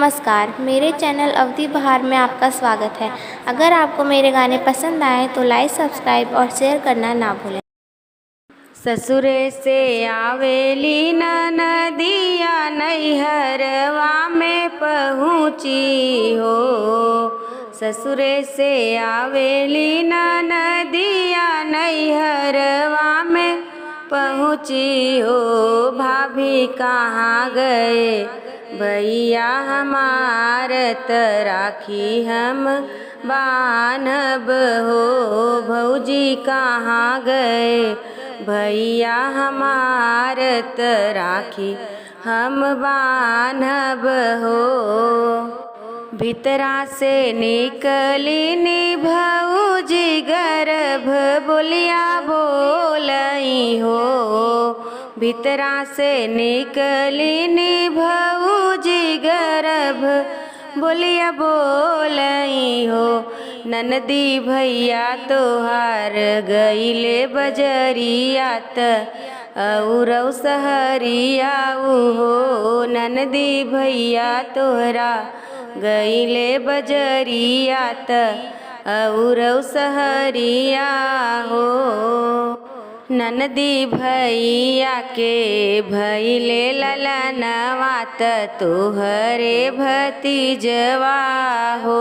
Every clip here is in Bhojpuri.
नमस्कार, मेरे चैनल अवधि बहार में आपका स्वागत है। अगर आपको मेरे गाने पसंद आए तो लाइक, सब्सक्राइब और शेयर करना ना भूलें। ससुरे से आवेली नदिया नैहरवा में पहुँची हो। ससुरे से आवेली नदिया नैहरवा में पहुँची हो। भाभी कहाँ गए भैया हमार त राखी हम बान्हब हो। भौजी कहाँ गए भैया हमार त राखी हम बान्हब हो। भीतरा से निकली भौजी गर्भ बोलिया बोलई हो। भीतरा से निकली भौजी गर्भ बोलिया बोलई हो। ननदी भैया तोहार गईले बजरिया त औरौ सहरिया हो। ननदी भैया तोहरा गईले बजरिया त औरौ सहरिया हो। ननदी भैया के भैले ललनवा त तोहरे भतीजवा हो।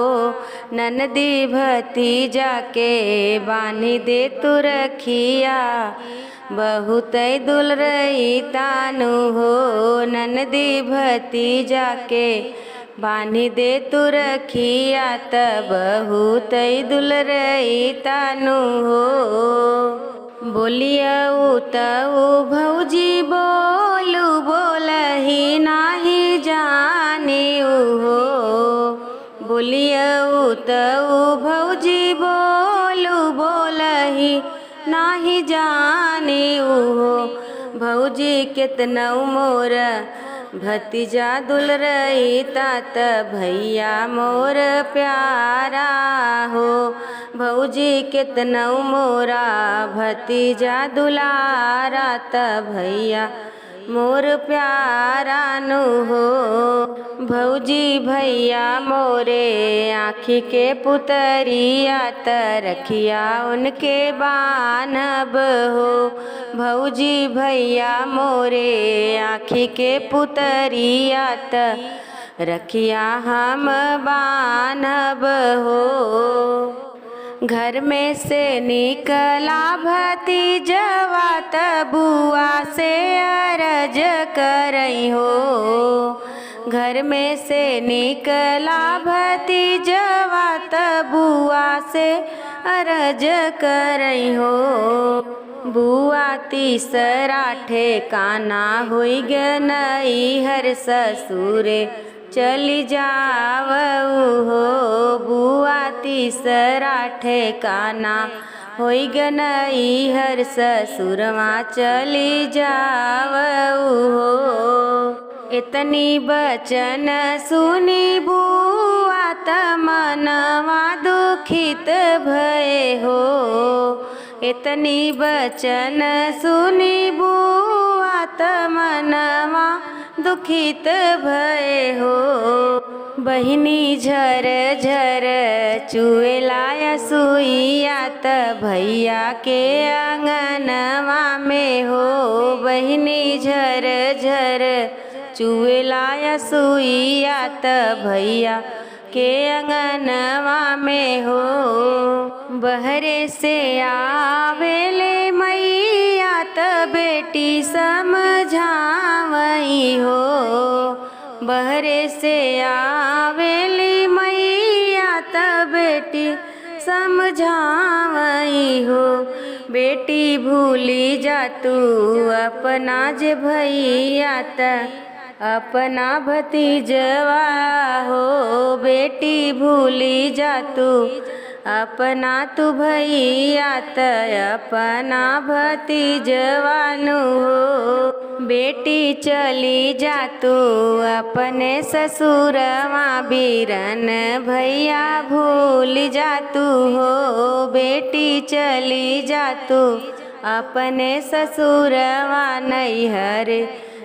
ननदी भतीजा के बानी दे तू रखिया बहुत दुलरई तानु हो। ननदी भतीजा के बानी दे तू रखिया त बहुत दुलरई तानु हो। बोलियऊ तऊ भौजी बोलू बोलही नाही जानियू हो। बोलियऊ तऊ भौजी बोलू बोलही नाही जानियू हो। भौजी केतनऊ मोर भतीजा दुलरई तात भैया मोर प्यारा हो। भौजी केतनऊ मोरा भतीजा दुलारा त भैया मोर प्यारा नु हो। भौजी भैया मोरे आँखी के पुतरिया त रखिया उनके बान्हब हो। भौजी भैया मोरे आँखी के पुतरिया त रखिया हम बान्हब हो। घर में से निकला भतीजवा त बुआ से अरज करई हो। घर में से निकला भतीजवा त बुआ से अरज करई हो। बुआ तीसरा ठेकाना होई गनई हर ससुरे चली जावऊ हो। बुआ तीसरा ठेकाना होई गनई हर ससुरवा चली जावऊ हो। इतनी बचन सुनी बुआ त मनवा दुखित भये हो। इतनी बचन सुनी बुआ त मनवा दुखित भये हो। बहिनी झर झर चुएला सुइया त भैया के आंगनवा में हो। बहिनी झर झर चुएला सुइया त भैया के अंगनवा में हो। बहरे से आवेले मैया त बेटी समझावई हो। बहरे से आवेली मैया त बेटी समझावई हो। बेटी भूली जा तू अपना जे भैया त अपना भतीजवा हो। बेटी भूली जा तू अपना तू भैया त अपना भतीजवा नु हो। बेटी चली जा तू अपने ससुरवा बीरन भैया भूल जा तू हो। बेटी चली जा तू अपने ससुरवा नैहर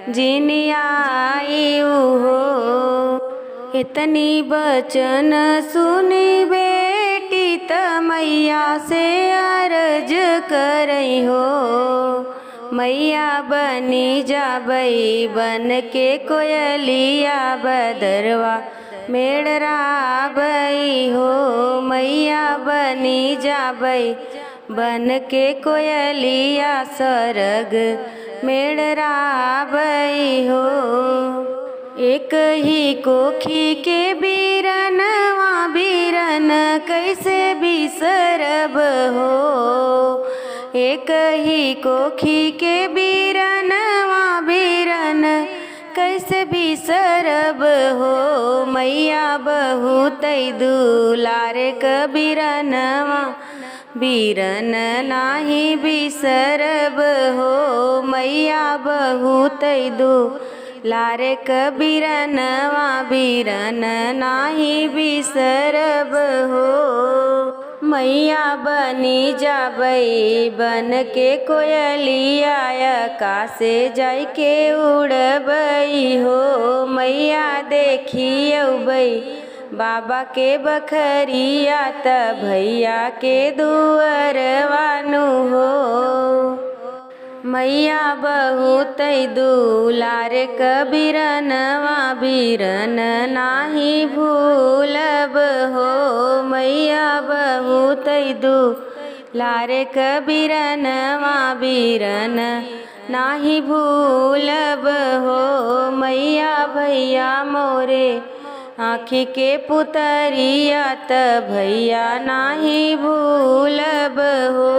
जिनियाई हो। इतनी बचन सुनी बेटी त मैया से अर्ज करई हो। मैया बनी जाबई बन के कोयलिया बदरवा मेड़राबई हो। मैया बनी जाबई बन के कोयलिया सरग मेड़राबई हो। एक ही कोखी के बीरनवा बीरन कैसे बिसरब हो। एक ही कोखी के बीरनवा बीरन कैसे बिसरब हो। मैया बहुत दुलारे कबीरनवा बीरन नाही बिसरब हो। मैया बहुत दुलारे कबीरनवा बीरन नाही बिसरब हो। मैया बनी जाबई बन के कोयलिया आकाशे जाई के उड़बई हो। मैया देखी अउबई बाबा के बखरिया त भैया के दुअरवानु हो। मैया बहुत दुलारे कबीरनवा बीरन नाही भूलब हो। मैया बहुत दुलारे कबीरनवा बीरन नाही भूलब हो। मैया भैया मोरे आँखी के पुतरिया त भैया नाही भूलब हो।